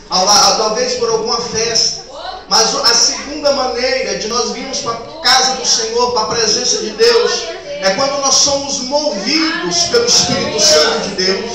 talvez por alguma festa. Mas a segunda maneira de nós virmos para a casa do Senhor, para a presença de Deus, é quando nós somos movidos pelo Espírito Santo de Deus.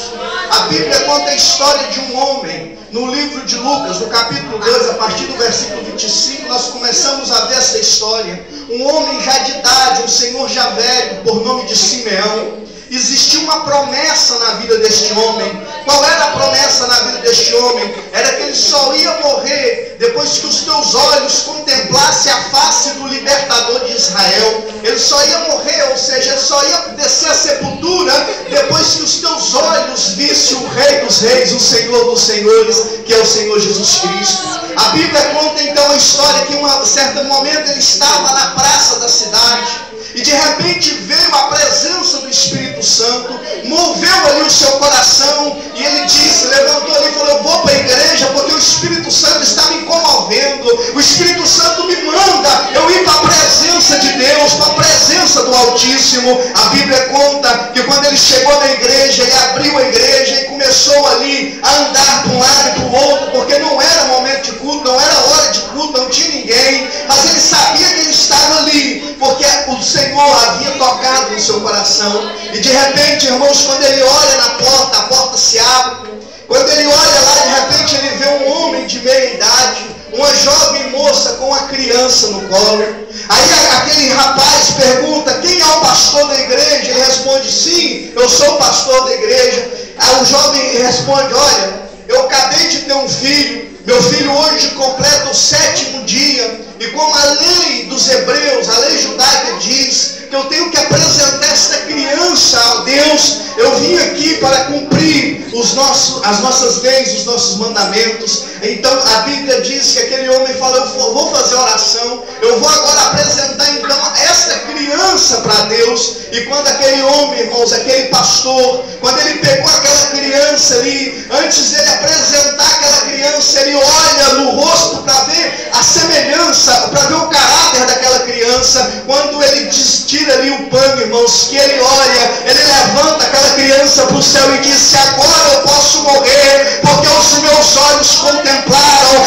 A Bíblia conta a história de um homem, no livro de Lucas, no capítulo 2, a partir do versículo 25, nós começamos a ver essa história. Um homem já de idade, um senhor já velho, por nome de Simeão. Existia uma promessa na vida deste homem. Qual era a promessa na vida deste homem? Era que ele só ia morrer depois que os teus olhos contemplassem a face do libertador de Israel. Ele só ia morrer, ou seja, ele só ia descer a sepultura depois que os teus olhos vissem o Rei dos Reis, o Senhor dos Senhores, que é o Senhor Jesus Cristo. A Bíblia conta então a história que em um certo momento ele estava na praça da cidade. E de repente veio a presença do Espírito Santo, moveu ali o seu coração, e ele disse, levantou ali e falou: eu vou para a igreja porque o Espírito Santo está me comovendo, o Espírito Santo me manda eu ir para a presença de Deus, para a presença do Altíssimo. A Bíblia conta que quando ele chegou na igreja, ele abriu a igreja e começou ali a andar para um lado e para o outro, porque não era momento de culto, não era hora de culto, não tinha ninguém, mas ele sabia que ele estava ali, porque o Senhor havia tocado no seu coração. E de repente, irmãos, quando ele olha na porta, a porta se abre. Quando ele olha lá, de repente ele vê um homem de meia idade, uma jovem moça com uma criança no colo. Aí aquele rapaz pergunta: quem é o pastor da igreja? Ele responde: sim, eu sou o pastor da igreja. Aí o jovem responde: olha, eu acabei de ter um filho, meu filho hoje completa o 7º dia, e como a lei dos hebreus, a lei judaica diz que eu tenho que apresentar esta criança a Deus, eu vim aqui para cumprir as nossas leis, os nossos mandamentos. Então a Bíblia diz que aquele homem falou: eu vou fazer oração, eu vou agora apresentar então esta criança para Deus. E quando aquele homem, irmãos, aquele pastor, quando ele pegou aquela criança ali, antes dele apresentar aquela criança, ele olha no rosto para ver a semelhança, para ver o caráter daquela criança. Quando ele tira ali o pano, irmãos, que ele olha, ele levanta aquela criança para o céu e diz: agora eu posso morrer, porque os meus olhos contemplaram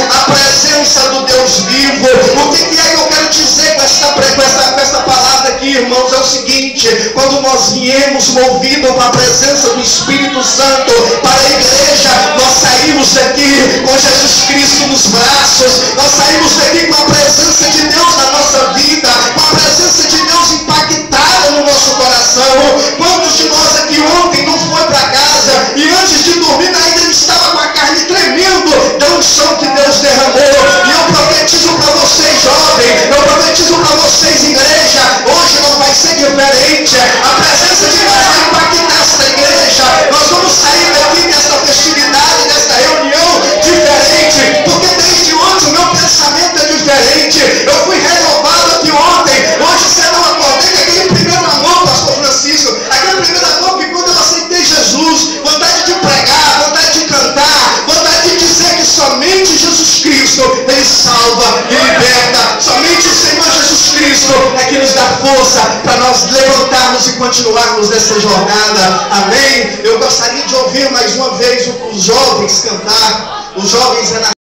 a presença do Deus vivo. O que é que eu quero dizer com essa palavra aqui, irmãos? É o seguinte: quando nós viemos movidos para a presença do Espírito Santo para a igreja, nós saímos daqui com Jesus Cristo nos braços, nós saímos daqui com a presença de Deus na nossa vida, com a presença de Deus impactada no nosso coração. Quantos de nós aqui ontem não foi para casa e antes de dormir ainda estava com a carne tremendo da unção que Deus derramou? E eu profetizo para vocês, jovens, eu profetizo para vocês, igreja, hoje não vai ser diferente. A presença de Deus vai impactar esta igreja. Nós vamos sair daqui desta festividade, desta reunião diferente, porque desde ontem o meu pensamento é diferente. Eu fui renovado aqui ontem. Hoje você não acordei com aquele primeiro amor, pastor Francisco, aquele primeiro amor que quando eu aceitei Jesus, vontade de pregar, vontade de cantar, vontade de dizer que somente Jesus Cristo, Ele salva e liberta. Somente o Senhor Jesus Cristo é que nos dá força para nós levantarmos e continuarmos nessa jornada. Amém? Eu gostaria de ouvir mais uma vez os jovens cantar. Os jovens